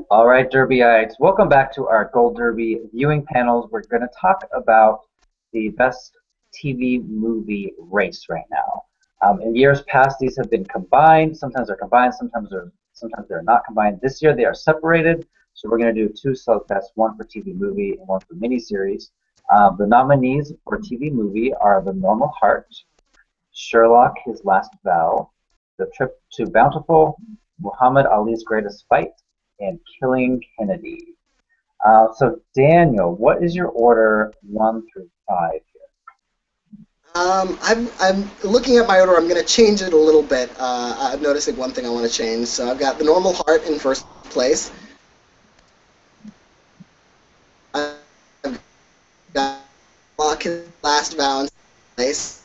All right, Derbyites, welcome back to our Gold Derby viewing panels. We're going to talk about the best TV movie race right now. In years past, these have been combined. Sometimes they're combined, sometimes they're not combined. This year they are separated, so we're going to do two Slugfests, one for TV movie and one for miniseries. The nominees for TV movie are The Normal Heart, Sherlock: His Last Vow, The Trip to Bountiful, Muhammad Ali's Greatest Fight, and Killing Kennedy. So Daniel, what is your order 1 through 5 I'm looking at my order. I'm going to change it a little bit. I'm noticing one thing I want to change. So I've got the normal heart in first place. I've got Lock His Last Vow in second place.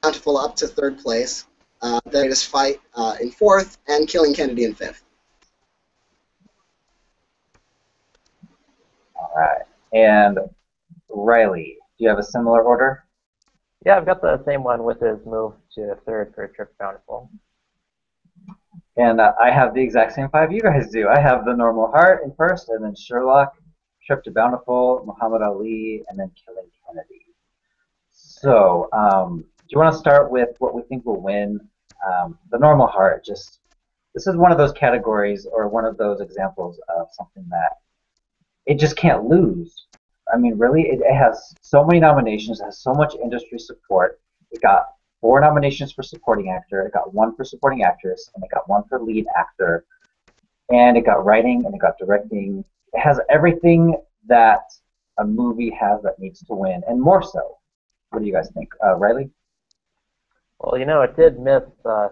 Bountiful up to third place. The Greatest Fight in fourth, and Killing Kennedy in fifth. here? All right. And Riley, do you have a similar order? Yeah, I've got the same one with his move to third for Trip Bountiful. And I have the exact same five you guys do. I have The Normal Heart in first, and then Sherlock, Trip to Bountiful, Muhammad Ali, and then Killing Kennedy. So, do you want to start with what we think will win? The Normal Heart, just this is one of those categories or one of those examples of something that it just can't lose. I mean, really, it has so many nominations, it has so much industry support. It got 4 nominations for supporting actor, it got 1 for supporting actress, and it got 1 for lead actor, and it got writing and it got directing. It has everything that a movie has that needs to win, and more so. What do you guys think, Riley? Well, it did miss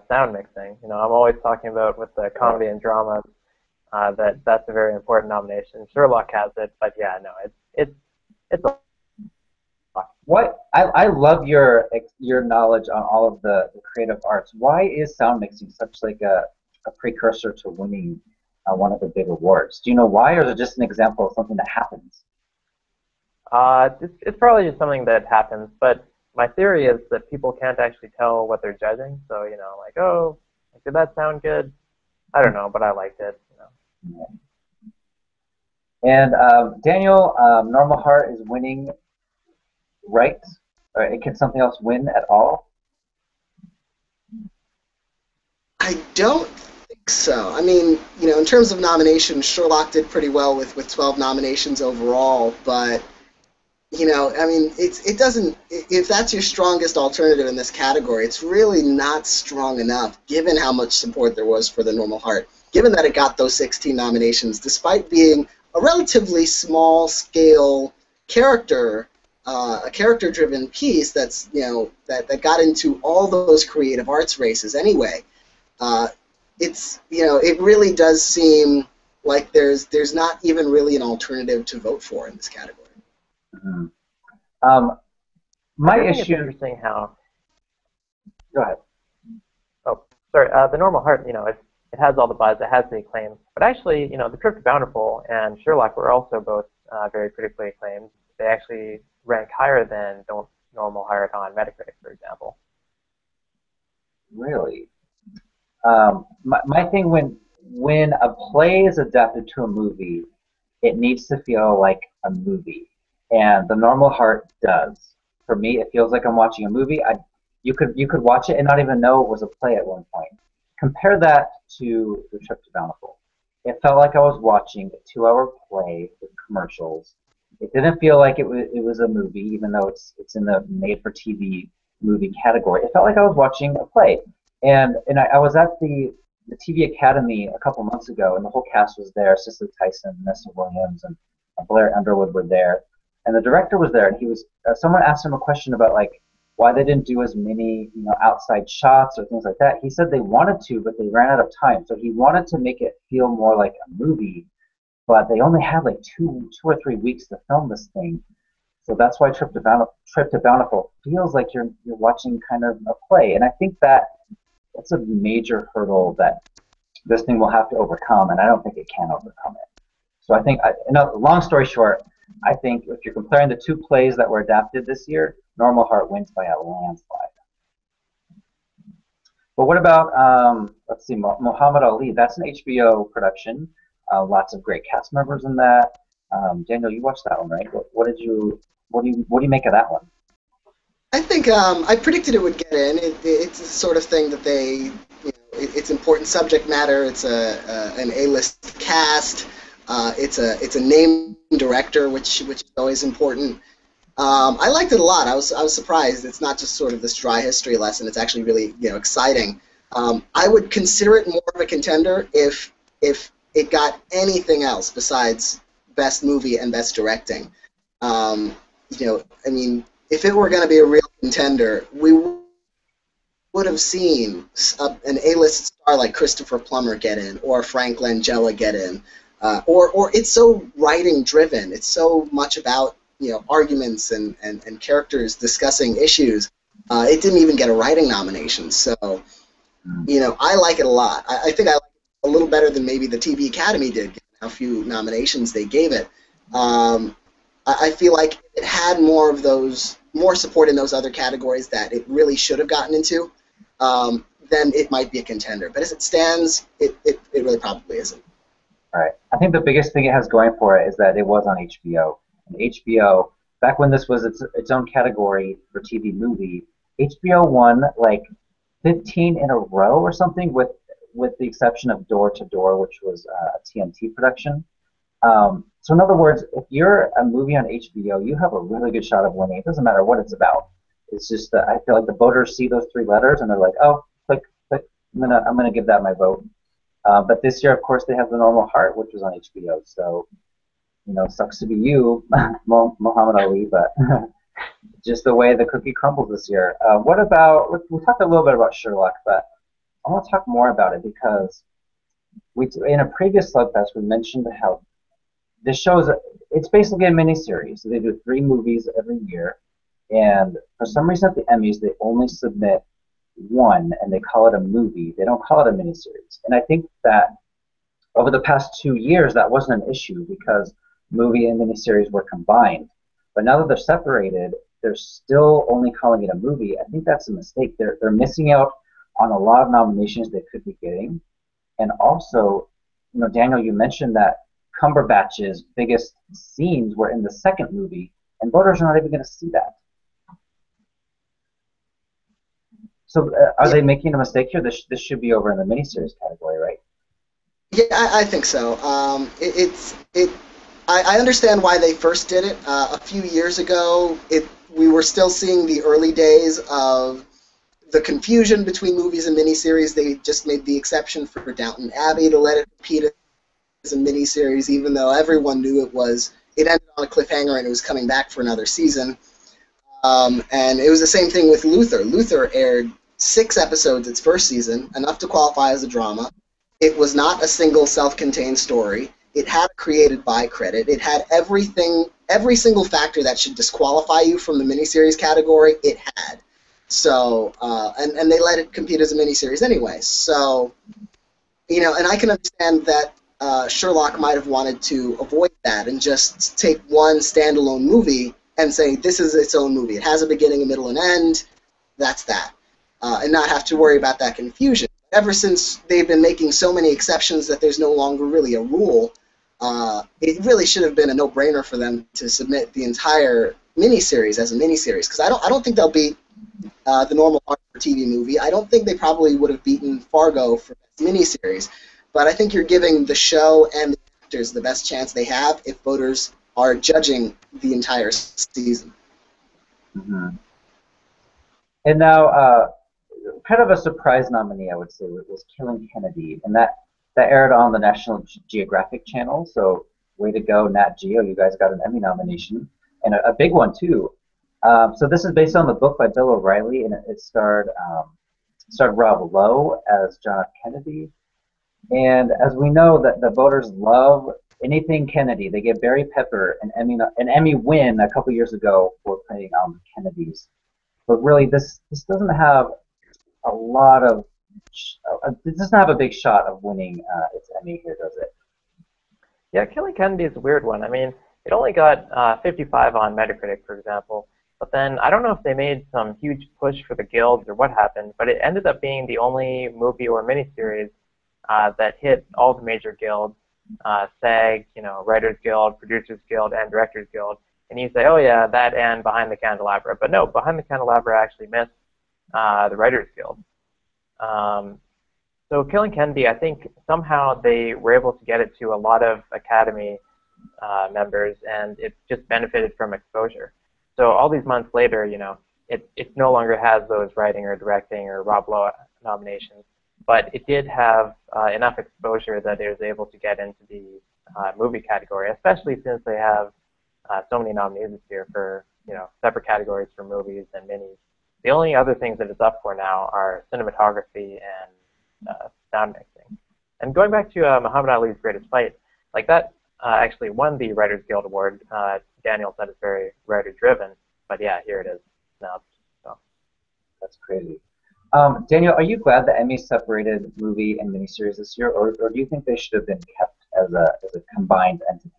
sound mixing. I'm always talking about with the comedy and dramas that's a very important nomination. Sherlock has it, but yeah, no, it's a lot. What I love your knowledge on all of the creative arts. Why is sound mixing such like a precursor to winning one of the big awards? Do you know why, or is it just an example of something that happens? It's probably just something that happens, but my theory is that people can't actually tell what they're judging. So, like, oh, did that sound good? I don't know, but I liked it. Yeah. And Daniel, Normal Heart is winning, right? Or can something else win at all? I don't think so. I mean, in terms of nominations, Sherlock did pretty well with 12 nominations overall, but I mean, it doesn't. If that's your strongest alternative in this category, it's really not strong enough, given how much support there was for The Normal Heart. Given that it got those 16 nominations, despite being a relatively small-scale character, a character-driven piece that's that got into all those creative arts races anyway. Uh, it really does seem like there's not even really an alternative to vote for in this category. Mhm. Um, my I think it's issue. interesting how. Go ahead. Oh, sorry. The Normal Heart, it has all the buzz, it has the acclaim, but actually, The Trip to Bountiful and Sherlock were also both very critically acclaimed. They actually rank higher than Normal Heart on Metacritic, for example. Really. My thing when a play is adapted to a movie, it needs to feel like a movie, and The Normal Heart does. For me, it feels like I'm watching a movie. You could watch it and not even know it was a play at one point. Compare that to The Trip to Bountiful. It felt like I was watching a 2-hour play with commercials. It didn't feel like it was a movie, even though it's in the made-for-TV movie category. It felt like I was watching a play. And I was at the TV Academy a couple months ago, and the whole cast was there. Cicely Tyson, Nessa Williams, and Blair Underwood were there. And the director was there, and he was. Someone asked him a question about like why they didn't do as many outside shots or things like that. He said they wanted to, but they ran out of time. So he wanted to make it feel more like a movie, but they only had like two or 3 weeks to film this thing. So that's why Trip to Bountiful feels like you're watching kind of a play, and I think that's a major hurdle that this thing will have to overcome, and I don't think it can overcome it. So I think, long story short, I think if you're comparing the two plays that were adapted this year, Normal Heart wins by a landslide. But what about let's see, Muhammad Ali? That's an HBO production. Lots of great cast members in that. Daniel, you watched that one, right? What did you what do you make of that one? I think I predicted it would get in. It's the sort of thing that it's important subject matter. It's an A-list cast. It's a named director, which is always important. I liked it a lot. I was surprised. It's not just sort of this dry history lesson. It's actually really exciting. I would consider it more of a contender if it got anything else besides best movie and best directing. Um, I mean, if it were going to be a real contender, we would have seen an A-list star like Christopher Plummer get in, or Frank Langella get in, or it's so writing driven. It's so much about arguments and characters discussing issues. It didn't even get a writing nomination, so I like it a lot. I think I like it a little better than maybe the TV Academy did, given how few nominations they gave it. I feel like it had more support in those other categories that it really should have gotten into. Then it might be a contender. But as it stands, it really probably isn't. All right. I think the biggest thing it has going for it is that it was on HBO. And HBO, back when this was its own category for TV movie, HBO won like 15 in a row or something, with the exception of Door to Door, which was a TNT production. So in other words, if you're a movie on HBO, you have a really good shot of winning. It doesn't matter what it's about. It's just that I feel like the voters see those three letters and they're like, oh, click, click. I'm gonna give that my vote. But this year, of course, they have The Normal Heart, which was on HBO. So sucks to be you, Muhammad Ali, but just the way the cookie crumbles this year. What about? We talked a little bit about Sherlock, but I want to talk more about it because in a previous Slugfest we mentioned how this show it's basically a miniseries. So they do 3 movies every year, and for some reason at the Emmys they only submit one, and they call it a movie. They don't call it a miniseries. And I think that over the past 2 years that wasn't an issue because movie and miniseries were combined. But now that they're separated, they're still only calling it a movie. I think that's a mistake. They're missing out on a lot of nominations they could be getting. And also, Daniel, you mentioned that Cumberbatch's biggest scenes were in the second movie, and voters are not even going to see that. So are they making a mistake here? This should be over in the miniseries category, right? Yeah, I think so. I understand why they first did it. A few years ago, we were still seeing the early days of the confusion between movies and miniseries. They just made the exception for Downton Abbey to let it repeat as a miniseries, even though everyone knew it ended on a cliffhanger and it was coming back for another season. And it was the same thing with Luther. Luther aired 6 episodes its first season, enough to qualify as a drama. It was not a single self-contained story. It had a created by credit. It had every single factor that should disqualify you from the miniseries category, it had. So, and they let it compete as a miniseries anyway. So, and I can understand that Sherlock might have wanted to avoid that and just take one standalone movie and say, this is its own movie. It has a beginning, a middle, and end. That's that. And not have to worry about that confusion. Ever since they've been making so many exceptions that there's no longer really a rule, it really should have been a no-brainer for them to submit the entire miniseries as a miniseries. Because I don't think they'll beat The Normal Heart for TV movie. I don't think they probably would have beaten Fargo for miniseries. But I think you're giving the show and the actors the best chance they have if voters are judging the entire season. Mm-hmm. And now, kind of a surprise nominee, I would say, was Killing Kennedy, and that aired on the National Geographic Channel. So, way to go, Nat Geo! You guys got an Emmy nomination, and a big one too. So this is based on the book by Bill O'Reilly, and it starred Rob Lowe as John F. Kennedy. And as we know, that the voters love anything Kennedy. They gave Barry Pepper an Emmy win a couple years ago for playing the Kennedys. But really, this doesn't have a lot of it doesn't have a big shot of winning its Emmy here, does it? Yeah, Killing Kennedy is a weird one. I mean, it only got 55 on Metacritic, for example, But then I don't know if they made some huge push for the guilds or what happened, but it ended up being the only movie or miniseries that hit all the major guilds, SAG, Writers Guild, Producers Guild, and Directors Guild. And you say, oh yeah, that and Behind the Candelabra. But no, Behind the Candelabra actually missed the Writers Guild. So Killing Kennedy, I think somehow they were able to get it to a lot of Academy members, and it just benefited from exposure. So all these months later, it no longer has those writing or directing or Rob Lowe nominations, but it did have enough exposure that it was able to get into the movie category, especially since they have so many nominees this year for separate categories for movies and minis. The only other things that it's up for now are cinematography and sound mixing. And going back to Muhammad Ali's Greatest Fight, like that actually won the Writers Guild Award. Daniel said it's very writer-driven, but yeah, here it is now. So. That's crazy. Daniel, are you glad the Emmys separated movie and miniseries this year, or do you think they should have been kept as a combined entity?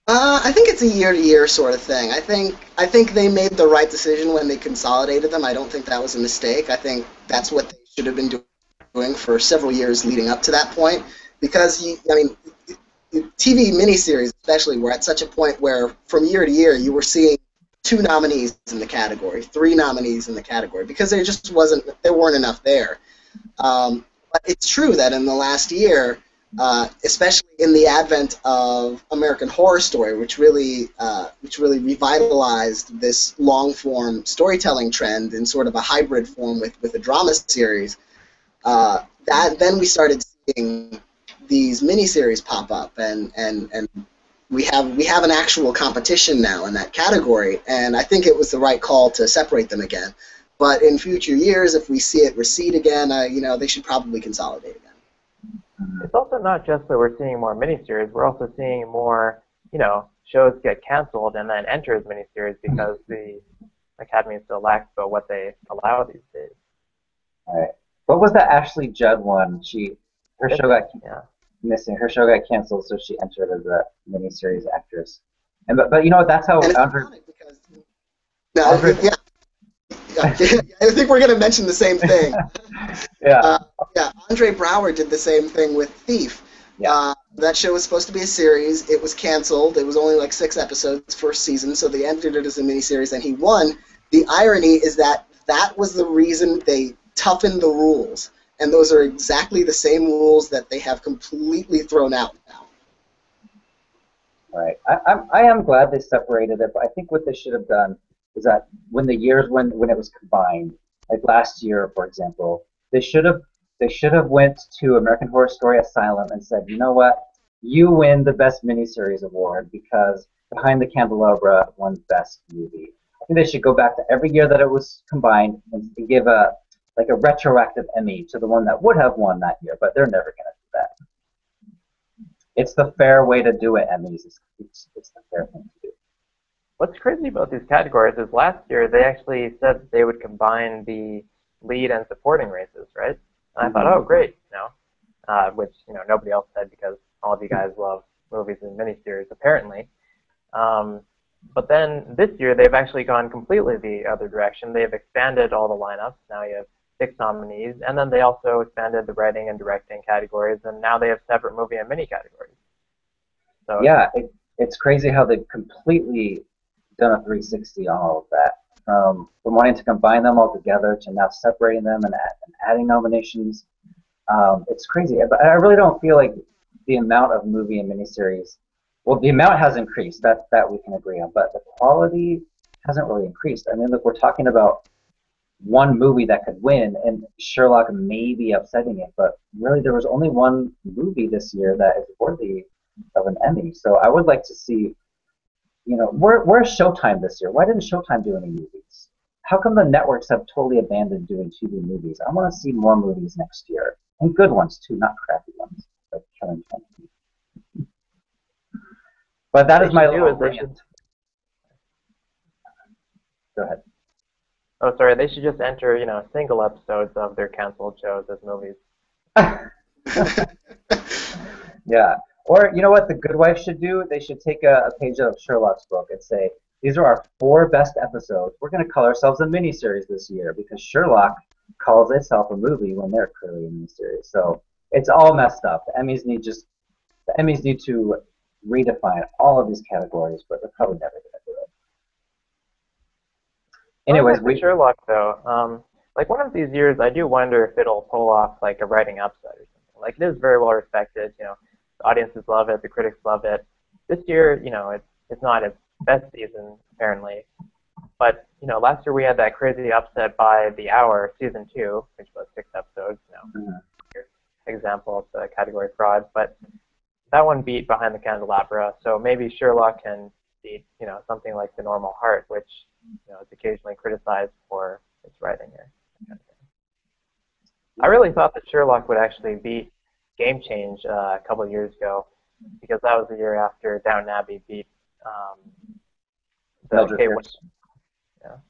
I think it's a year-to-year sort of thing. I think they made the right decision when they consolidated them. I don't think that was a mistake. I think that's what they should have been doing for several years leading up to that point. Because TV miniseries especially were at such a point where from year to year you were seeing 2 nominees in the category, 3 nominees in the category, because there weren't enough there. But it's true that in the last year, especially in the advent of American Horror Story, which really revitalized this long-form storytelling trend in sort of a hybrid form with a drama series, then we started seeing these miniseries pop up, and we have an actual competition now in that category, and I think it was the right call to separate them again. But in future years, if we see it recede again, they should probably consolidate again. It's also not just that we're seeing more miniseries. We're also seeing more, shows get canceled and then enter as miniseries because the Academy is so lax about what they allow these days. All right. What was that Ashley Judd one? Her show got missing. Her show got canceled, so she entered as a miniseries actress. And but that's how Andre. I think we're going to mention the same thing. Yeah. Andre Brower did the same thing with Thief. Yeah. That show was supposed to be a series. It was canceled. It was only like 6 episodes first season, so they entered it as a miniseries, and he won. The irony is that was the reason they toughened the rules, and those are exactly the same rules that they have completely thrown out now. Right. I am glad they separated it, but I think what they should have done is that when it was combined, like last year, for example, they should have went to American Horror Story Asylum and said, you know what, you win the Best Miniseries Award because Behind the Candelabra won Best Movie. I think they should go back to every year that it was combined and give a retroactive Emmy to the one that would have won that year, but they're never going to do that. It's the fair way to do it, Emmys. It's the fair thing to do. What's crazy about these categories is last year they actually said that they would combine the lead and supporting races, right? And I thought, oh, great, which nobody else said because all of you guys love movies and miniseries, apparently. But then this year they've actually gone completely the other direction. They've expanded all the lineups. Now you have 6 nominees, and then they also expanded the writing and directing categories, and now they have separate movie and mini categories. So yeah, it's crazy how they've completely done a 360 on all of that. From wanting to combine them all together to now separating them and adding nominations. It's crazy. But I really don't feel like the amount of movie and miniseries, well, the amount has increased, that we can agree on, but the quality hasn't really increased. I mean, look, we're talking about one movie that could win, and Sherlock may be upsetting it, but really there was only one movie this year that is worthy of an Emmy. So I would like to see, where's Showtime this year? Why didn't Showtime do any movies? How come the networks have totally abandoned doing TV movies? I want to see more movies next year, and good ones too, not crappy ones like Killing Kennedy. But that is my little rant. Go ahead. Oh, sorry. They should just enter, single episodes of their canceled shows as movies. Yeah. Or, you know what the Good Wife should do? They should take a page out of Sherlock's book and say, these are our 4 best episodes. We're going to call ourselves a miniseries this year because Sherlock calls itself a movie when they're clearly a miniseries. So it's all messed up. The Emmys need to redefine all of these categories, but they're probably never going to do it. Anyways, Going back to Sherlock though, like one of these years, I do wonder if it'll pull off like a writing upset or something. Like it is very well respected. You know, the audiences love it, the critics love it. This year, you know, it's not its best season apparently, but you know, last year we had that crazy upset by The Hour, season 2, which was 6 episodes. You know, example of the category fraud, but that one beat Behind the Candelabra. So maybe Sherlock can beat, you know, something like The Normal Heart, which you know is occasionally criticized for its writing here. I really thought that Sherlock would actually beat Game Change a couple of years ago, because that was the year after Downton Abbey beat Mildred Pierce.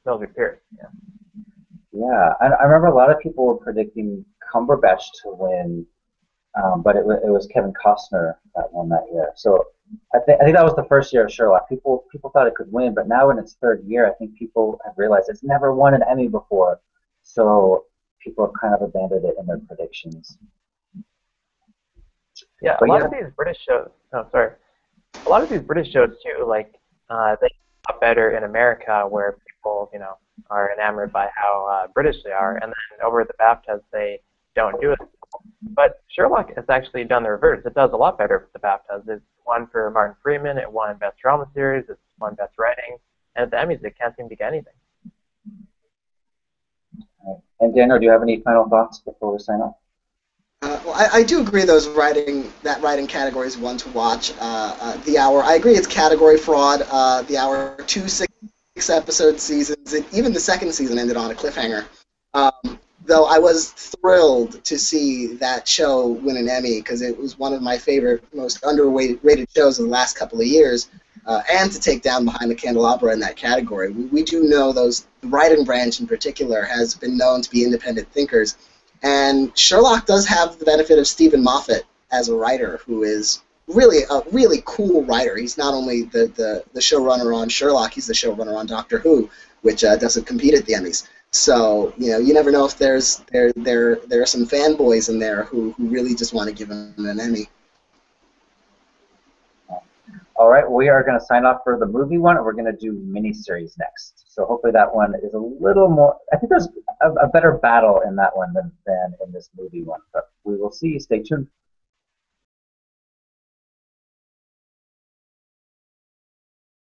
Mildred Pierce. Yeah. Yeah, I remember a lot of people were predicting Cumberbatch to win, but it was Kevin Costner that won that year. So I think that was the first year of Sherlock. People thought it could win, but now in its 3rd year, I think people have realized it's never won an Emmy before. So people have kind of abandoned it in their predictions. Yeah, But a lot of these British shows. Oh, sorry. A lot of these British shows too, like they get a lot better in America, where people, you know, are enamored by how British they are, and then over at the BAFTAs they don't do it. But Sherlock has actually done the reverse. It does a lot better with the BAFTAs. It's won for Martin Freeman. It won Best Drama Series. It's won Best Writing. And at the Emmys, it can't seem to get anything. And Daniel, do you have any final thoughts before we sign off? Well, I do agree that writing category is one to watch. The Hour, I agree it's category fraud. The Hour, 2 6-episode seasons, and even the 2nd season ended on a cliffhanger. Though I was thrilled to see that show win an Emmy because it was one of my favorite, most underrated shows in the last couple of years, and to take down Behind the Candelabra in that category. We do know the writing branch in particular has been known to be independent thinkers, and Sherlock does have the benefit of Stephen Moffat as a writer, who is really a really cool writer. He's not only the showrunner on Sherlock, he's the showrunner on Doctor Who, which doesn't compete at the Emmys. So, you know, you never know if there are some fanboys in there who really just want to give him an Emmy. All right, we are going to sign off for the movie one, and we're going to do miniseries next. So hopefully that one is a little more. I think there's a better battle in that one than in this movie one. But we will see. Stay tuned.